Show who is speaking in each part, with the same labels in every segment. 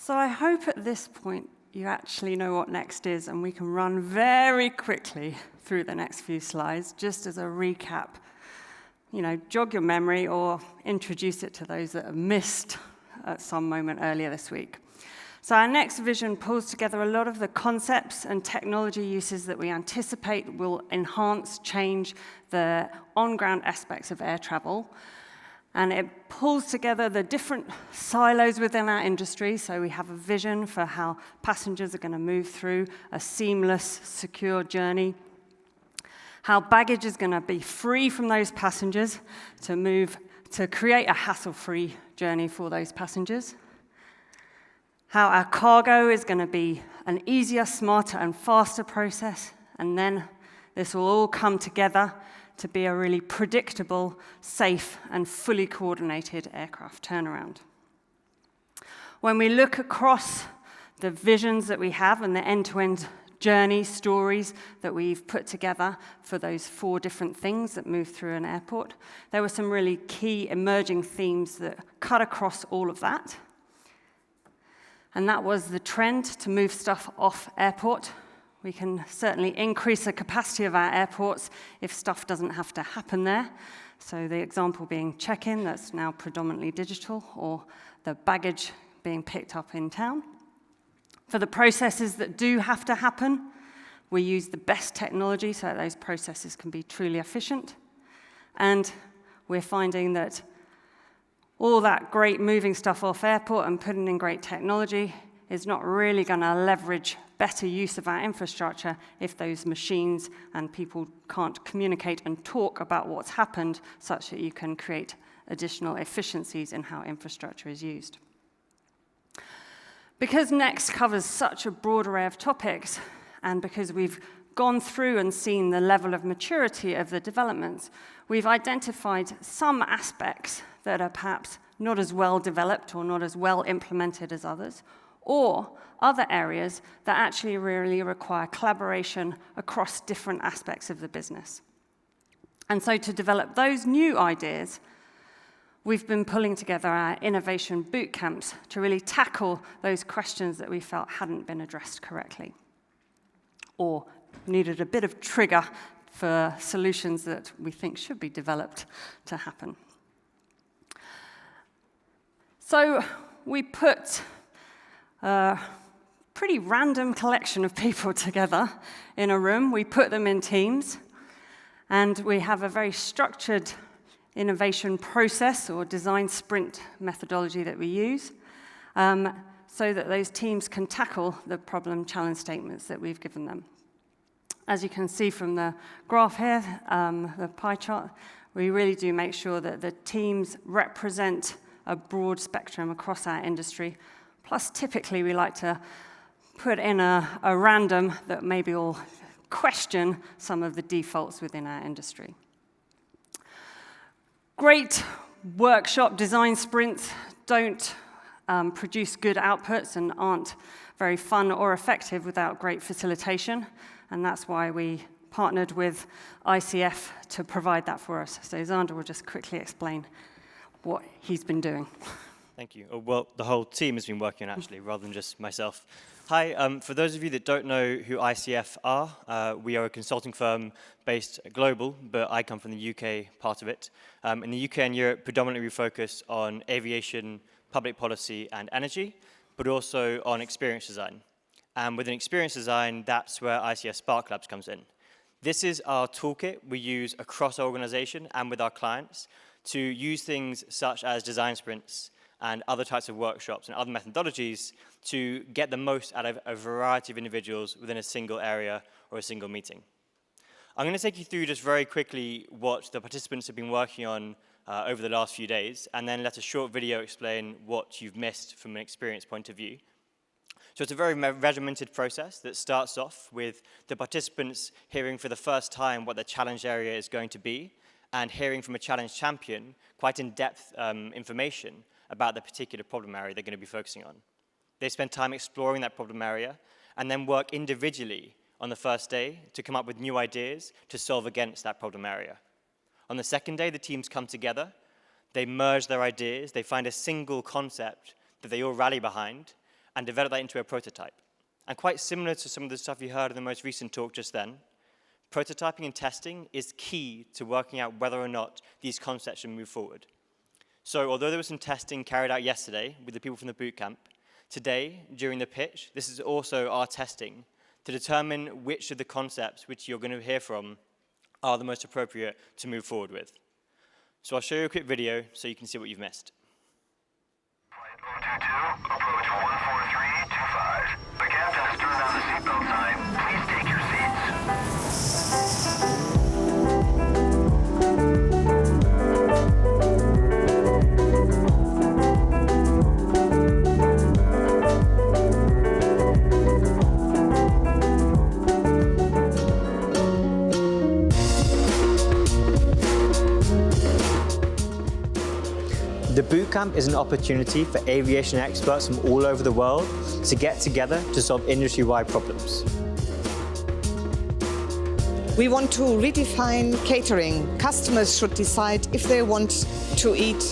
Speaker 1: So I hope at this point you actually know what next is, and we can run very quickly through the next few slides, just as a recap. Jog your memory or introduce it to those that have missed at some moment earlier this week. So our next vision pulls together a lot of the concepts and technology uses that we anticipate will enhance, change the on-ground aspects of air travel. And it pulls together the different silos within our industry. So we have a vision for how passengers are going to move through a seamless, secure journey. How baggage is going to be free from those passengers to create a hassle-free journey for those passengers. How our cargo is going to be an easier, smarter, and faster process. And then this will all come together to be a really predictable, safe, and fully coordinated aircraft turnaround. When we look across the visions that we have and the end-to-end journey stories that we've put together for those 4 different things that move through an airport, there were some really key emerging themes that cut across all of that. And that was the trend to move stuff off airport. We can certainly increase the capacity of our airports if stuff doesn't have to happen there. So the example being check-in, that's now predominantly digital, or the baggage being picked up in town. For the processes that do have to happen, we use the best technology so that those processes can be truly efficient. And we're finding that all that great moving stuff off airport and putting in great technology is not really going to leverage better use of our infrastructure if those machines and people can't communicate and talk about what's happened, such that you can create additional efficiencies in how infrastructure is used. Because Next covers such a broad array of topics, and because we've gone through and seen the level of maturity of the developments, we've identified some aspects that are perhaps not as well developed or not as well implemented as others, or other areas that actually really require collaboration across different aspects of the business. And so to develop those new ideas, we've been pulling together our innovation boot camps to really tackle those questions that we felt hadn't been addressed correctly, or needed a bit of trigger for solutions that we think should be developed to happen. So we put a pretty random collection of people together in a room. We put them in teams, and we have a very structured innovation process or design sprint methodology that we use so that those teams can tackle the problem challenge statements that we've given them. As you can see from the graph here, the pie chart, we really do make sure that the teams represent a broad spectrum across our industry. Plus, typically, we like to put in a random that maybe will question some of the defaults within our industry. Great workshop design sprints don't produce good outputs and aren't very fun or effective without great facilitation, and that's why we partnered with ICF to provide that for us. So Xander will just quickly explain what he's been doing.
Speaker 2: Thank you. Well, the whole team has been working on actually, rather than just myself. Hi, for those of you that don't know who ICF are, we are a consulting firm based global, but I come from the UK part of it. In the UK and Europe, predominantly we focus on aviation, public policy, and energy, but also on experience design. And within experience design, that's where ICF Spark Labs comes in. This is our toolkit we use across our organization and with our clients to use things such as design sprints and other types of workshops and other methodologies to get the most out of a variety of individuals within a single area or a single meeting. I'm going to take you through just very quickly what the participants have been working on over the last few days, and then let a short video explain what you've missed from an experience point of view. So it's a very regimented process that starts off with the participants hearing for the first time what the challenge area is going to be, and hearing from a challenge champion quite in-depth information about the particular problem area they're going to be focusing on. They spend time exploring that problem area and then work individually on the first day to come up with new ideas to solve against that problem area. On the second day, the teams come together, they merge their ideas, they find a single concept that they all rally behind, and develop that into a prototype. And quite similar to some of the stuff you heard in the most recent talk just then, prototyping and testing is key to working out whether or not these concepts should move forward. So although there was some testing carried out yesterday with the people from the bootcamp, today, during the pitch, this is also our testing to determine which of the concepts which you're going to hear from are the most appropriate to move forward with. So I'll show you a quick video so you can see what you've missed.
Speaker 3: Flight 022, approach 14325. The captain has turned on the seatbelt sign. Please take your seats.
Speaker 2: The bootcamp is an opportunity for aviation experts from all over the world to get together to solve industry-wide problems.
Speaker 4: We want to redefine catering. Customers should decide if they want to eat,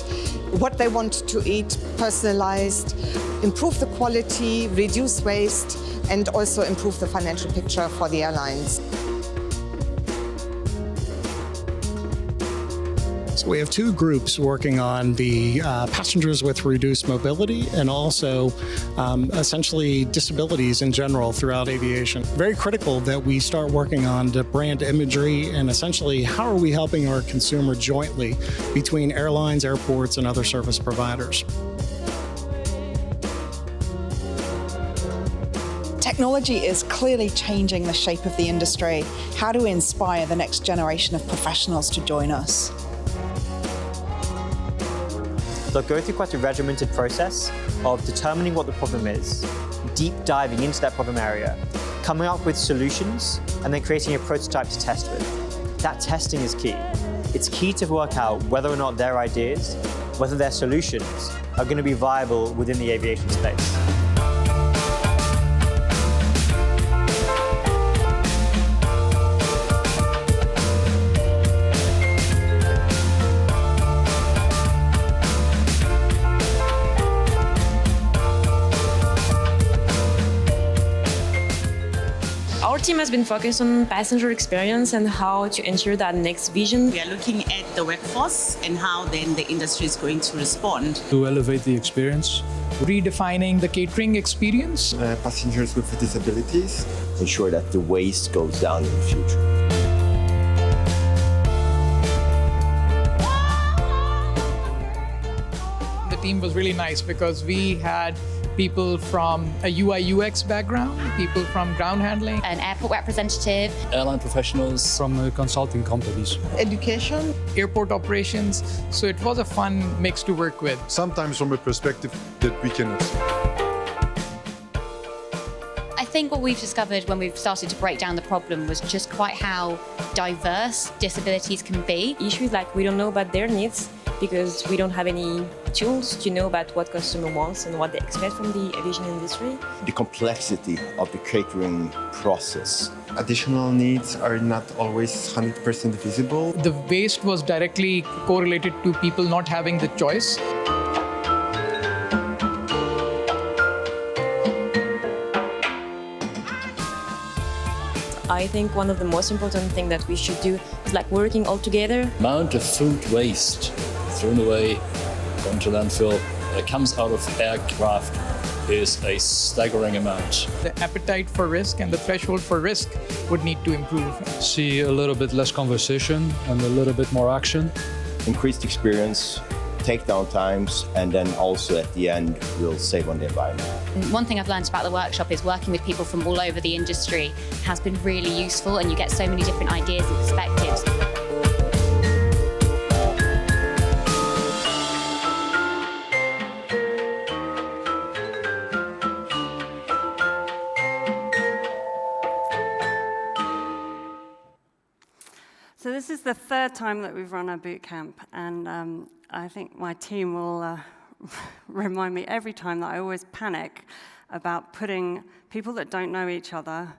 Speaker 4: what they want to eat, personalized, improve the quality, reduce waste, and also improve the financial picture for the airlines.
Speaker 5: So we have two groups working on the passengers with reduced mobility and also essentially disabilities in general throughout aviation. Very critical that we start working on the brand imagery and essentially how are we helping our consumer jointly between airlines, airports, and other service providers.
Speaker 6: Technology is clearly changing the shape of the industry. How do we inspire the next generation of professionals to join us?
Speaker 2: They'll go through quite a regimented process of determining what the problem is, deep diving into that problem area, coming up with solutions, and then creating a prototype to test with. That testing is key. It's key to work out whether or not their ideas, whether their solutions, are going to be viable within the aviation space.
Speaker 7: Our team has been focused on passenger experience and how to ensure that next vision.
Speaker 8: We are looking at the workforce and how then the industry is going to respond.
Speaker 9: To elevate the experience.
Speaker 10: Redefining the catering experience.
Speaker 11: Passengers with disabilities. Ensure that the waste goes down in the future.
Speaker 10: The team was really nice because we had people from a UI UX background, people from ground handling,
Speaker 12: an airport representative,
Speaker 9: airline professionals from consulting companies,
Speaker 6: education,
Speaker 10: airport operations. So it was a fun mix to work with.
Speaker 13: Sometimes from a perspective that we cannot see.
Speaker 12: I think what we've discovered when we've started to break down the problem was just quite how diverse disabilities can be.
Speaker 7: Issues like we don't know about their needs because we don't have any tools to know about what customer wants and what they expect from the aviation industry.
Speaker 11: The complexity of the catering process.
Speaker 14: Additional needs are not always 100% visible.
Speaker 10: The waste was directly correlated to people not having the choice.
Speaker 7: I think one of the most important things that we should do is like working all together.
Speaker 9: The amount of food waste thrown away, gone to landfill, that comes out of aircraft is a staggering amount.
Speaker 10: The appetite for risk and the threshold for risk would need to improve.
Speaker 9: See a little bit less conversation and a little bit more action.
Speaker 11: Increased experience, takedown times, and then also at the end, we'll save on the environment.
Speaker 12: One thing I've learned about the workshop is working with people from all over the industry has been really useful, and you get so many different ideas and perspectives.
Speaker 1: So this is the third time that we've run our boot camp, and I think my team will remind me every time that I always panic about putting people that don't know each other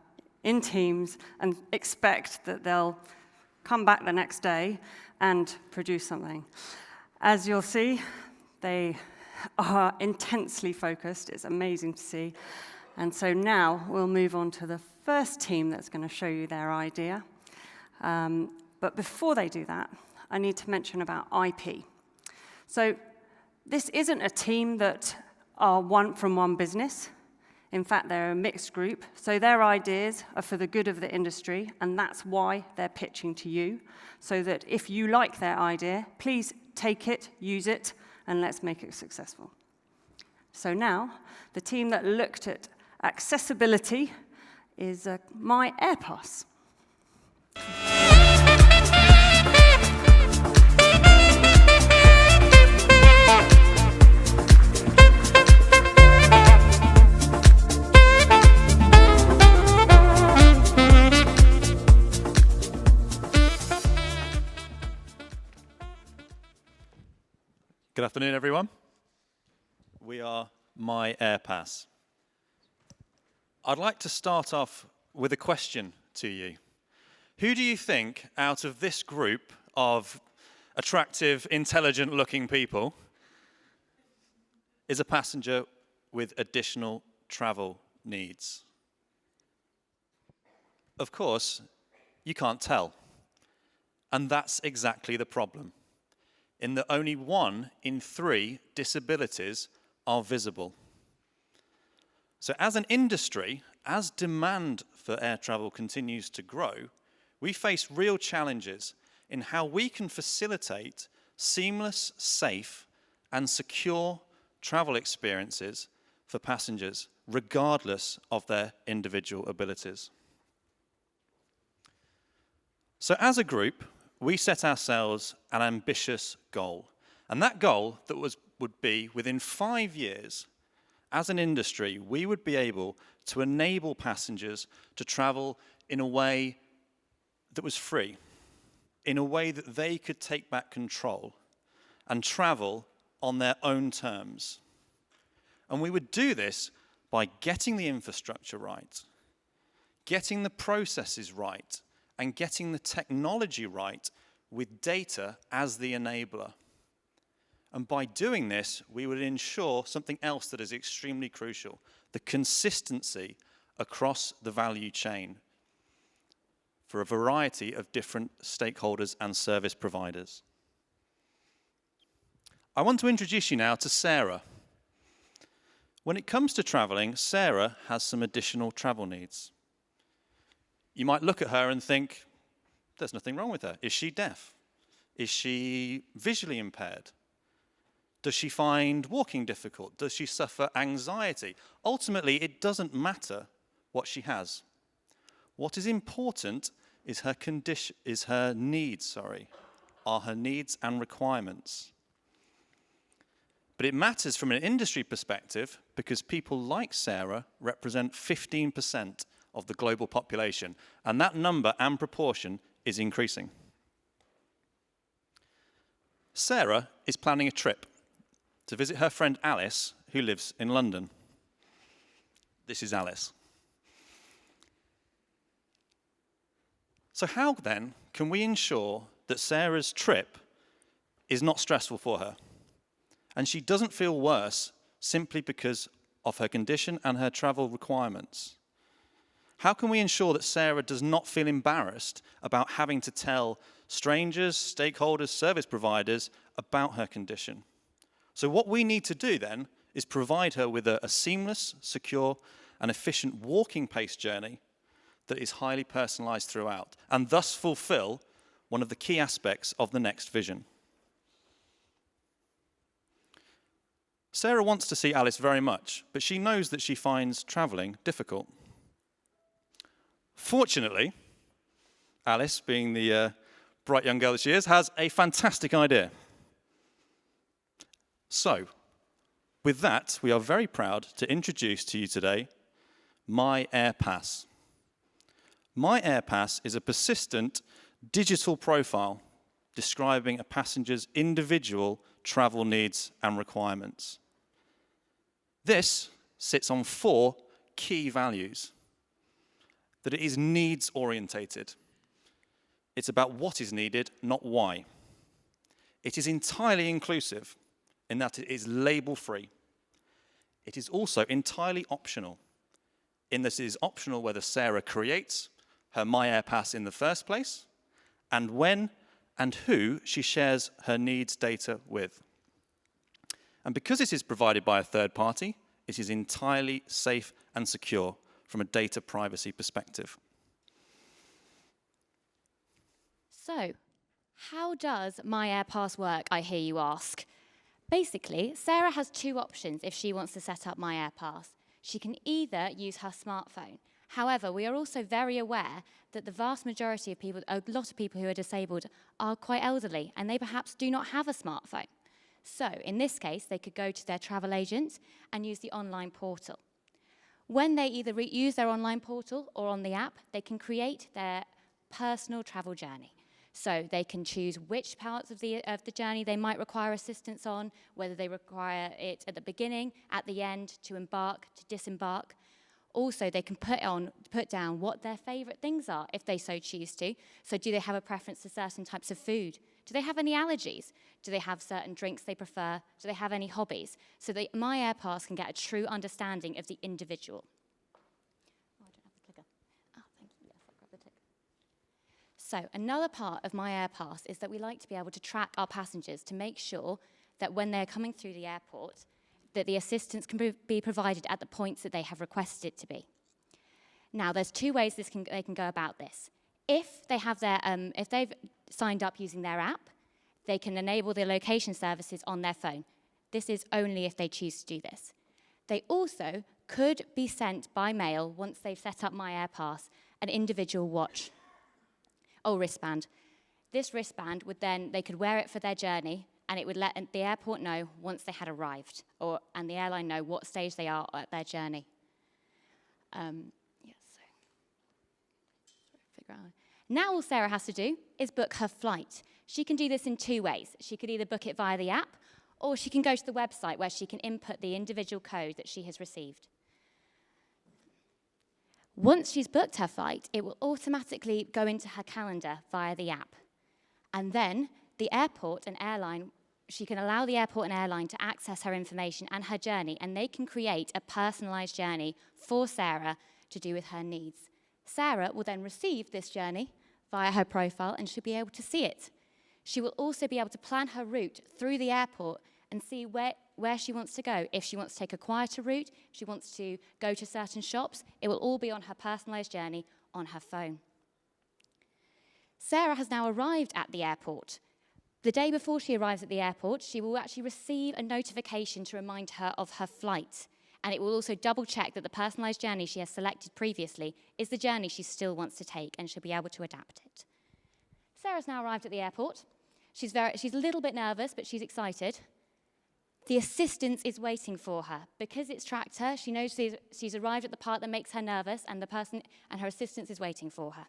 Speaker 1: in teams and expect that they'll come back the next day and produce something. As you'll see, they are intensely focused. It's amazing to see. And so now we'll move on to the first team that's going to show you their idea. But before they do that, I need to mention about IP. So this isn't a team that are from one business. In fact, they're a mixed group. So their ideas are for the good of the industry, and that's why they're pitching to you. So that if you like their idea, please take it, use it, and let's make it successful. So now, the team that looked at accessibility is My AirPass.
Speaker 15: Good afternoon, everyone. We are My AirPass. I'd like to start off with a question to you. Who do you think out of this group of attractive, intelligent-looking people is a passenger with additional travel needs? Of course, you can't tell. And that's exactly the problem, in that only 1 in 3 disabilities are visible. So as an industry, as demand for air travel continues to grow, we face real challenges in how we can facilitate seamless, safe, and secure travel experiences for passengers, regardless of their individual abilities. So as a group, we set ourselves an ambitious goal. And that goal would be within 5 years, as an industry, we would be able to enable passengers to travel in a way that was free, in a way that they could take back control and travel on their own terms. And we would do this by getting the infrastructure right, getting the processes right, and getting the technology right with data as the enabler. And by doing this, we would ensure something else that is extremely crucial, the consistency across the value chain for a variety of different stakeholders and service providers. I want to introduce you now to Sarah. When it comes to traveling, Sarah has some additional travel needs. You might look at her and think, there's nothing wrong with her. Is she deaf? Is she visually impaired? Does she find walking difficult? Does she suffer anxiety? Ultimately, it doesn't matter what she has. What is important is her needs and requirements. But it matters from an industry perspective because people like Sarah represent 15% of the global population, and that number and proportion is increasing. Sarah is planning a trip to visit her friend Alice, who lives in London. This is Alice. So how then can we ensure that Sarah's trip is not stressful for her and she doesn't feel worse simply because of her condition and her travel requirements? How can we ensure that Sarah does not feel embarrassed about having to tell strangers, stakeholders, service providers about her condition? So what we need to do then is provide her with a seamless, secure, and efficient walking pace journey that is highly personalized throughout, and thus fulfill one of the key aspects of the next vision. Sarah wants to see Alice very much, but she knows that she finds traveling difficult. Fortunately, Alice, being the bright young girl that she is, has a fantastic idea. So, with that, we are very proud to introduce to you today My AirPass. My AirPass is a persistent digital profile describing a passenger's individual travel needs and requirements. This sits on 4 key values. That it is needs-orientated. It's about what is needed, not why. It is entirely inclusive. in that it is label-free. It is also entirely optional, in that it is optional whether Sarah creates her MyAirPass in the first place, and when and who she shares her needs data with. And because it is provided by a third party, it is entirely safe and secure from a data privacy perspective.
Speaker 12: So, how does MyAirPass work, I hear you ask? Basically, Sarah has two options if she wants to set up MyAirPass. She can either use her smartphone. However, we are also very aware that the vast majority of people, a lot of people who are disabled, are quite elderly, and they perhaps do not have a smartphone. So, in this case, they could go to their travel agent and use the online portal. When they either use their online portal or on the app, they can create their personal travel journey. So they can choose which parts of the journey they might require assistance on, whether they require it at the beginning, at the end, to embark, to disembark. Also, they can put down what their favourite things are, if they so choose to. So do they have a preference to certain types of food? Do they have any allergies? Do they have certain drinks they prefer? Do they have any hobbies? So that MyAirPass can get a true understanding of the individual. Oh, I don't have the clicker. Oh, thank you. Yes, I'll grab the tick. So another part of MyAirPass is that we like to be able to track our passengers to make sure that when they're coming through the airport, that the assistance can be provided at the points that they have requested it to be. Now, there's two ways they can go about this. If they have if they've signed up using their app, they can enable the location services on their phone. This is only if they choose to do this. They also could be sent by mail, once they've set up MyAirPass, an individual watch or wristband. This wristband would then, they could wear it for their journey, and it would let the airport know once they had arrived, and the airline know what stage they are at their journey. Now all Sarah has to do is book her flight. She can do this in two ways. She could either book it via the app, or she can go to the website where she can input the individual code that she has received. Once she's booked her flight, it will automatically go into her calendar via the app. And then the airport and airline, she can allow the airport and airline to access her information and her journey, and they can create a personalized journey for Sarah to do with her needs. Sarah will then receive this journey via her profile and she'll be able to see it. She will also be able to plan her route through the airport and see where she wants to go. If she wants to take a quieter route, if she wants to go to certain shops, it will all be on her personalized journey on her phone. Sarah has now arrived at the airport. The day before she arrives at the airport, she will actually receive a notification to remind her of her flight. And it will also double check that the personalized journey she has selected previously is the journey she still wants to take, and she'll be able to adapt it. Sarah's now arrived at the airport. She's a little bit nervous, but she's excited. The assistance is waiting for her. Because it's tracked her, she knows she's arrived at the part that makes her nervous, and her assistance is waiting for her.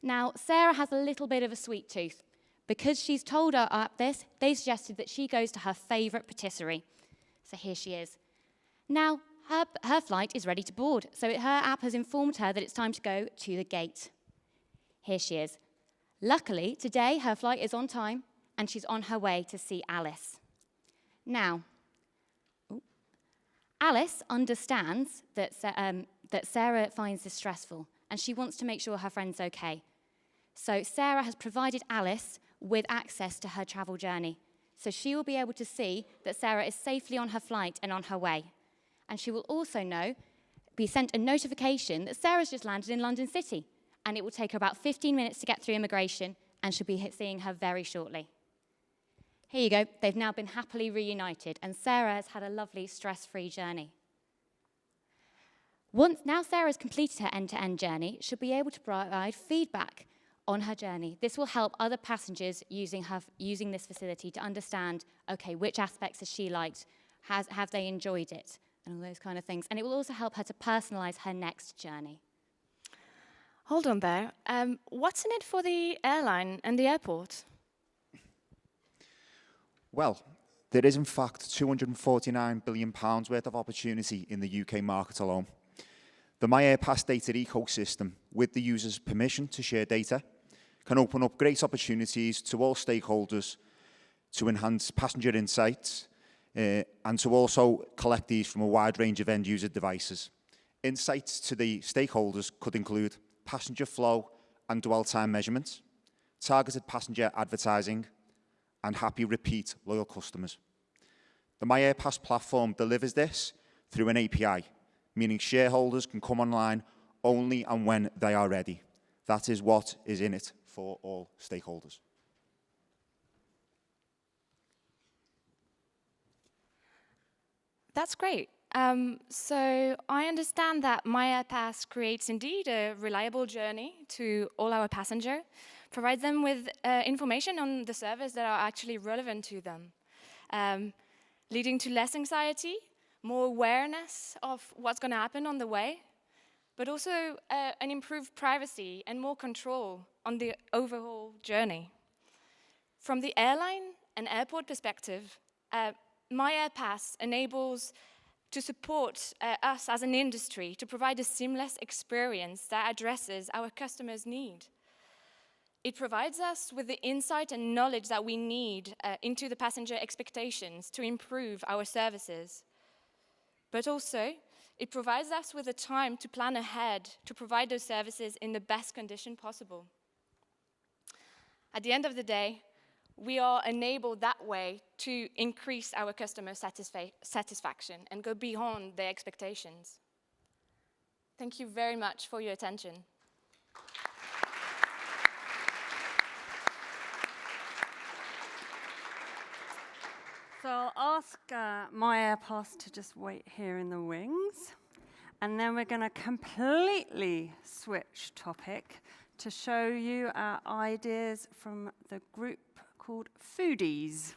Speaker 12: Now, Sarah has a little bit of a sweet tooth. Because she's told her app this, they suggested that she goes to her favorite patisserie. So here she is. Now, her flight is ready to board, so her app has informed her that it's time to go to the gate. Here she is. Luckily, today her flight is on time, and she's on her way to see Alice. Now, Alice understands that Sarah finds this stressful, and she wants to make sure her friend's okay. So Sarah has provided Alice with access to her travel journey, so she will be able to see that Sarah is safely on her flight and on her way. And she will also be sent a notification that Sarah's just landed in London City, and it will take her about 15 minutes to get through immigration, and she'll be seeing her very shortly. Here you go. They've now been happily reunited, and Sarah has had a lovely, stress-free journey. Now Sarah's completed her end-to-end journey, she'll be able to provide feedback on her journey. This will help other passengers using this facility to understand, okay, which aspects has she liked, have they enjoyed it, and all those kind of things. And it will also help her to personalize her next journey.
Speaker 16: Hold on there. What's in it for the airline and the airport?
Speaker 17: Well, there is in fact £249 billion worth of opportunity in the UK market alone. The MyAirPass data ecosystem, with the user's permission to share data, can open up great opportunities to all stakeholders to enhance passenger insights, and to also collect these from a wide range of end-user devices. Insights to the stakeholders could include passenger flow and dwell time measurements, targeted passenger advertising, and happy repeat loyal customers. The MyAirPass platform delivers this through an API, meaning shareholders can come online only and when they are ready. That is what is in it for all stakeholders.
Speaker 16: That's great. So I understand that MyAirPass creates indeed a reliable journey to all our passengers, provides them with information on the service that are actually relevant to them, leading to less anxiety, more awareness of what's going to happen on the way, but also an improved privacy and more control on the overall journey. From the airline and airport perspective, MyAirPass enables to support us as an industry to provide a seamless experience that addresses our customers' need. It provides us with the insight and knowledge that we need into the passenger expectations to improve our services. But also, it provides us with the time to plan ahead to provide those services in the best condition possible. At the end of the day, we are enabled that way to increase our customer satisfaction and go beyond their expectations. Thank you very much for your attention.
Speaker 1: So I'll ask MyAirPass to just wait here in the wings. And then we're going to completely switch topic to show you our ideas from the group called Foodies.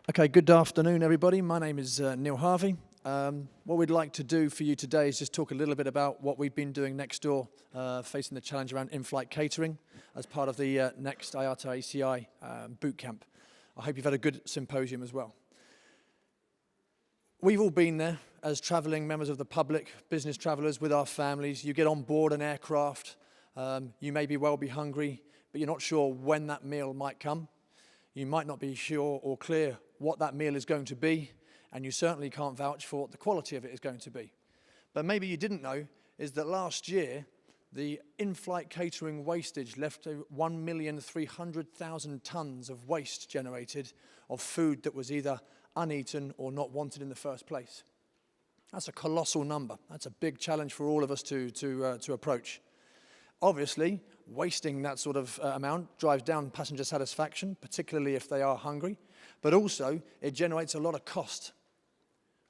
Speaker 18: Okay, good afternoon, everybody. My name is Neil Harvey. What we'd like to do for you today is just talk a little bit about what we've been doing next door, facing the challenge around in-flight catering as part of the next IATA ACI boot camp. I hope you've had a good symposium as well. We've all been there as traveling members of the public, business travelers with our families. You get on board an aircraft, you may well be hungry, but you're not sure when that meal might come. You might not be sure or clear what that meal is going to be, and you certainly can't vouch for what the quality of it is going to be. But maybe you didn't know is that last year, the in-flight catering wastage left 1,300,000 tons of waste generated of food that was either uneaten or not wanted in the first place. That's a colossal number. That's a big challenge for all of us to approach. Obviously, wasting that sort of amount drives down passenger satisfaction, particularly if they are hungry, but also it generates a lot of cost.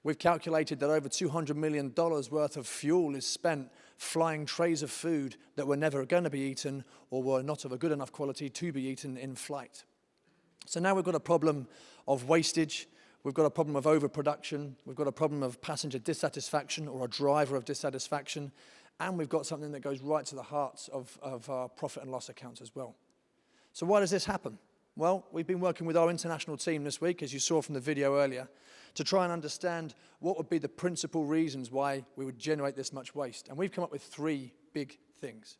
Speaker 18: We've calculated that over $200 million worth of fuel is spent flying trays of food that were never going to be eaten or were not of a good enough quality to be eaten in flight. So now we've got a problem of wastage, we've got a problem of overproduction, we've got a problem of passenger dissatisfaction or a driver of dissatisfaction, and we've got something that goes right to the heart of our profit and loss accounts as well. So why does this happen? Well, we've been working with our international team this week, as you saw from the video earlier, to try and understand what would be the principal reasons why we would generate this much waste. And we've come up with 3 big things.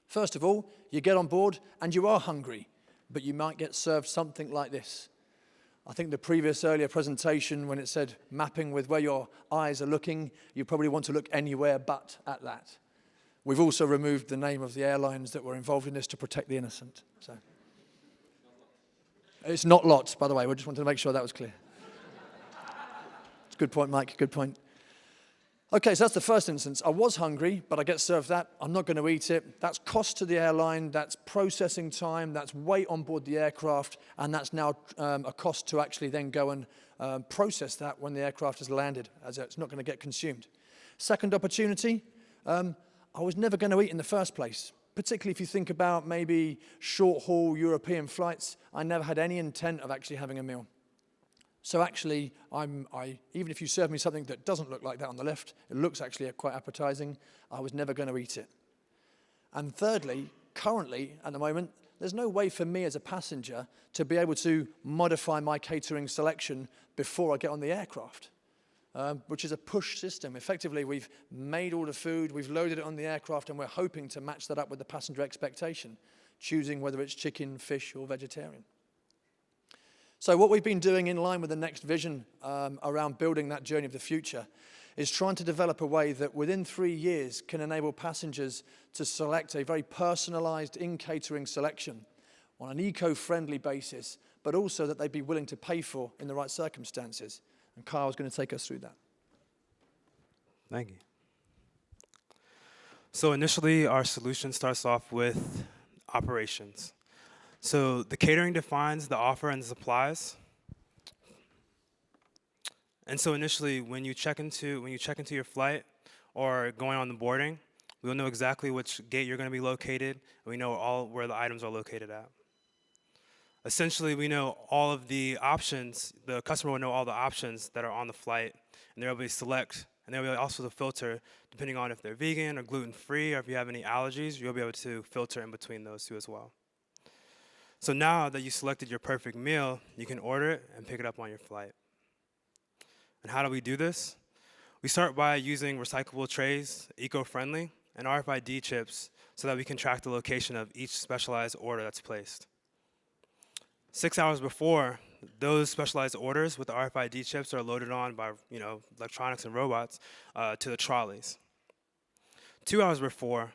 Speaker 18: First of all, you get on board and you are hungry, but you might get served something like this. I think the previous earlier presentation, when it said mapping with where your eyes are looking, you probably want to look anywhere but at that. We've also removed the name of the airlines that were involved in this to protect the innocent. So it's not LOT, by the way. We just wanted to make sure that was clear. It's a good point, Mike. Good point. Okay, so that's the first instance. I was hungry, but I get served that. I'm not going to eat it. That's cost to the airline. That's processing time. That's weight on board the aircraft. And that's now a cost to actually then go and process that when the aircraft has landed, as it's not going to get consumed. Second opportunity, I was never going to eat in the first place. Particularly if you think about maybe short-haul European flights, I never had any intent of actually having a meal. So actually, even if you serve me something that doesn't look like that on the left, it looks actually quite appetizing, I was never going to eat it. And thirdly, currently, at the moment, there's no way for me as a passenger to be able to modify my catering selection before I get on the aircraft, which is a push system. Effectively, we've made all the food, we've loaded it on the aircraft, and we're hoping to match that up with the passenger expectation, choosing whether it's chicken, fish, or vegetarian. So what we've been doing in line with the next vision around building that journey of the future is trying to develop a way that within 3 years can enable passengers to select a very personalized in-catering selection on an eco-friendly basis, but also that they'd be willing to pay for in the right circumstances. And Kyle's going to take us through that.
Speaker 19: Thank you. So initially, our solution starts off with operations. So the catering defines the offer and the supplies. And so initially, when you check into your flight or going on the boarding, we'll know exactly which gate you're going to be located, and we know all where the items are located at. Essentially, we know all of the options. The customer will know all the options that are on the flight, and they'll be able to select, and they'll be able also to filter depending on if they're vegan or gluten-free, or if you have any allergies. You'll be able to filter in between those two as well. So now that you selected your perfect meal, you can order it and pick it up on your flight. And how do we do this? We start by using recyclable trays, eco-friendly, and RFID chips so that we can track the location of each specialized order that's placed. 6 hours before, those specialized orders with the RFID chips are loaded on by electronics and robots to the trolleys. 2 hours before,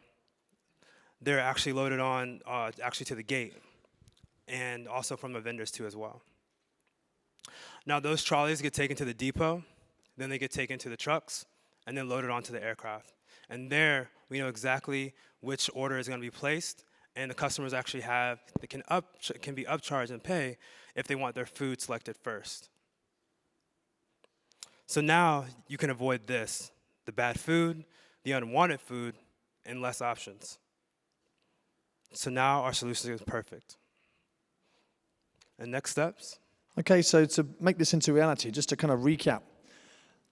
Speaker 19: they're actually loaded on to the gate, and also from the vendors too as well. Now those trolleys get taken to the depot, then they get taken to the trucks, and then loaded onto the aircraft. And there, we know exactly which order is going to be placed, and the customers actually can be upcharged and pay if they want their food selected first. So now you can avoid this, the bad food, the unwanted food, and less options. So now our solution is perfect. And next steps?
Speaker 18: Okay, so to make this into reality, just to kind of recap,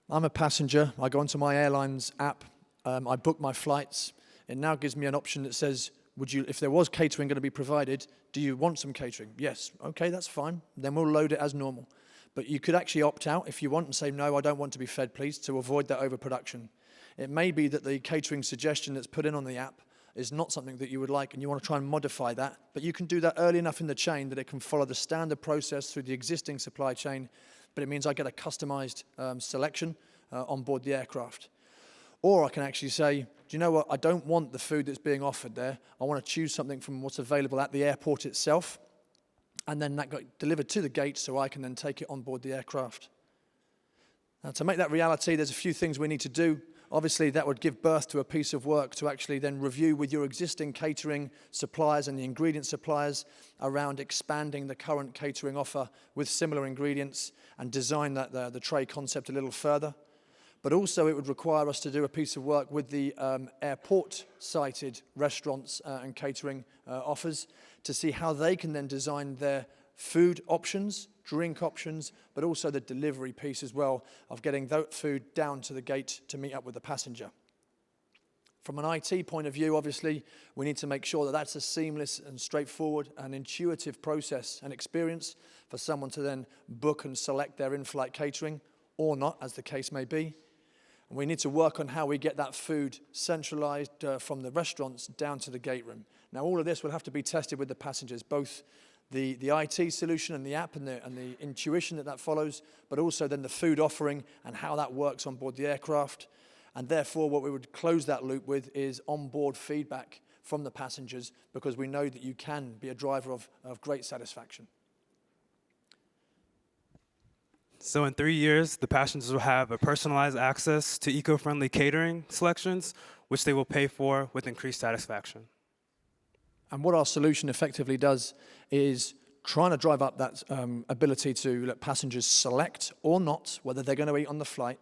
Speaker 18: I'm a passenger, I go onto my airline's app, I book my flights. It now gives me an option that says, if there was catering going to be provided, do you want some catering? Yes, okay, that's fine. Then we'll load it as normal. But you could actually opt out if you want and say, no, I don't want to be fed, please, to avoid that overproduction. It may be that the catering suggestion that's put in on the app is not something that you would like and you want to try and modify that, but you can do that early enough in the chain that it can follow the standard process through the existing supply chain, but it means I get a customized selection on board the aircraft. Or I can actually say, do you know what, I don't want the food that's being offered there, I want to choose something from what's available at the airport itself, and then that got delivered to the gate so I can then take it on board the aircraft. Now to make that reality, there's a few things we need to do. Obviously, that would give birth to a piece of work to actually then review with your existing catering suppliers and the ingredient suppliers around expanding the current catering offer with similar ingredients and design the tray concept a little further. But also, it would require us to do a piece of work with the airport-sited restaurants and catering offers to see how they can then design their food options, drink options, but also the delivery piece as well of getting that food down to the gate to meet up with the passenger. From an IT point of view, obviously, we need to make sure that that's a seamless and straightforward and intuitive process and experience for someone to then book and select their in-flight catering, or not, as the case may be. And we need to work on how we get that food centralized from the restaurants down to the gate room. Now, all of this will have to be tested with the passengers, both the IT solution and the app and the intuition that follows, but also then the food offering and how that works on board the aircraft. And therefore, what we would close that loop with is onboard feedback from the passengers, because we know that you can be a driver of great satisfaction.
Speaker 19: So in 3 years, the passengers will have a personalized access to eco-friendly catering selections, which they will pay for with increased satisfaction.
Speaker 18: And what our solution effectively does is trying to drive up that ability to let passengers select or not whether they're going to eat on the flight,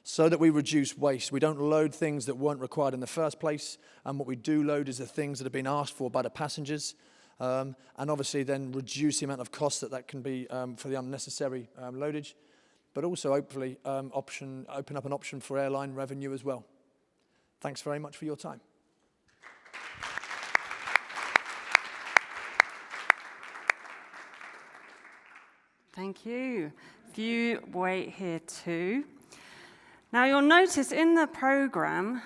Speaker 18: so that we reduce waste. We don't load things that weren't required in the first place, and what we do load is the things that have been asked for by the passengers, and obviously then reduce the amount of cost that can be for the unnecessary loadage, but also hopefully open up an option for airline revenue as well. Thanks very much for your time.
Speaker 1: Thank you. If you wait here too. Now you'll notice in the program,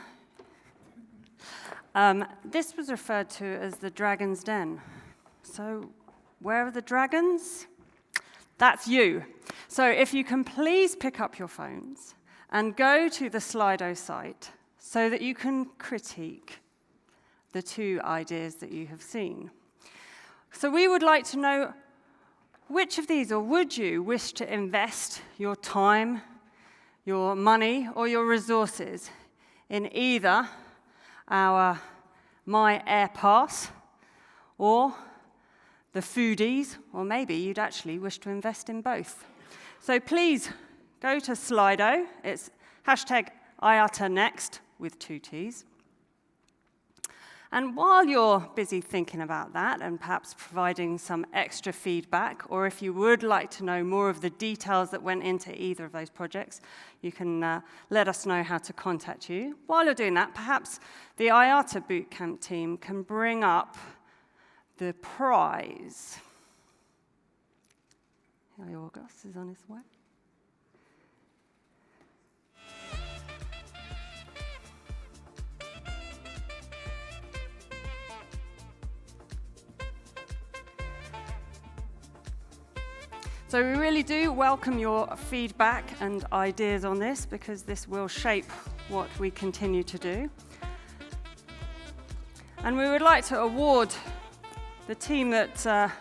Speaker 1: this was referred to as the Dragon's Den. So where are the dragons? That's you. So if you can please pick up your phones and go to the Slido site so that you can critique the two ideas that you have seen. So we would like to know which of these, or would you wish to invest your time, your money, or your resources in either our My Air Pass or the foodies, or maybe you'd actually wish to invest in both. So please go to Slido. It's hashtag IATA Next with 2 T's. And while you're busy thinking about that and perhaps providing some extra feedback, or if you would like to know more of the details that went into either of those projects, you can let us know how to contact you. While you're doing that, perhaps the IATA Bootcamp team can bring up the prize. Yorgos is on his way. So we really do welcome your feedback and ideas on this, because this will shape what we continue to do. And we would like to award the team that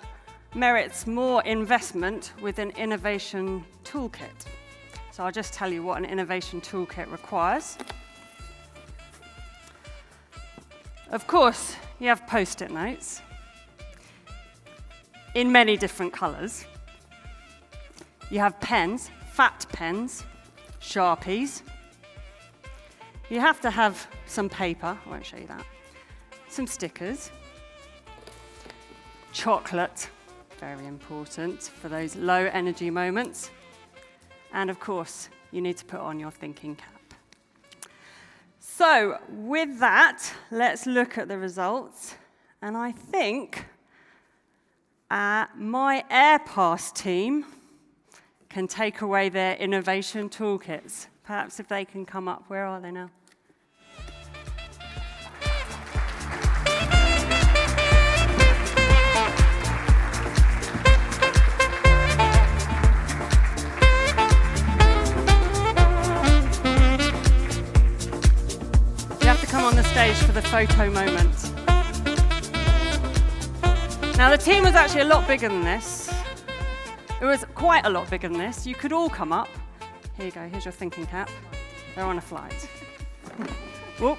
Speaker 1: merits more investment with an innovation toolkit. So I'll just tell you what an innovation toolkit requires. Of course, you have Post-it notes in many different colors. You have pens, fat pens, Sharpies. You have to have some paper, I won't show you that, some stickers, chocolate, very important for those low energy moments, and of course, you need to put on your thinking cap. So with that, let's look at the results, and I think my Air Pass team can take away their innovation toolkits. Perhaps if they can come up. Where are they now? You have to come on the stage for the photo moment. Now the team was actually a lot bigger than this. It was quite a lot bigger than this. You could all come up. Here you go, here's your thinking cap. They're on a flight. Whoop.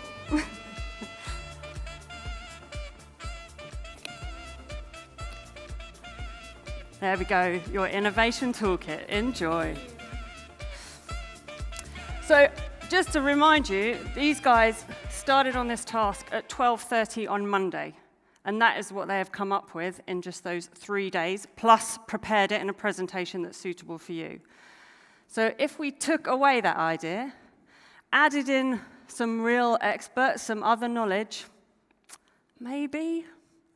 Speaker 1: There we go, your innovation toolkit. Enjoy. So, just to remind you, these guys started on this task at 12:30 on Monday. And that is what they have come up with in just those 3 days, plus prepared it in a presentation that's suitable for you. So if we took away that idea, added in some real experts, some other knowledge, maybe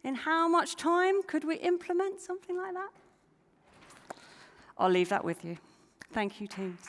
Speaker 1: in how much time could we implement something like that? I'll leave that with you. Thank you, teams.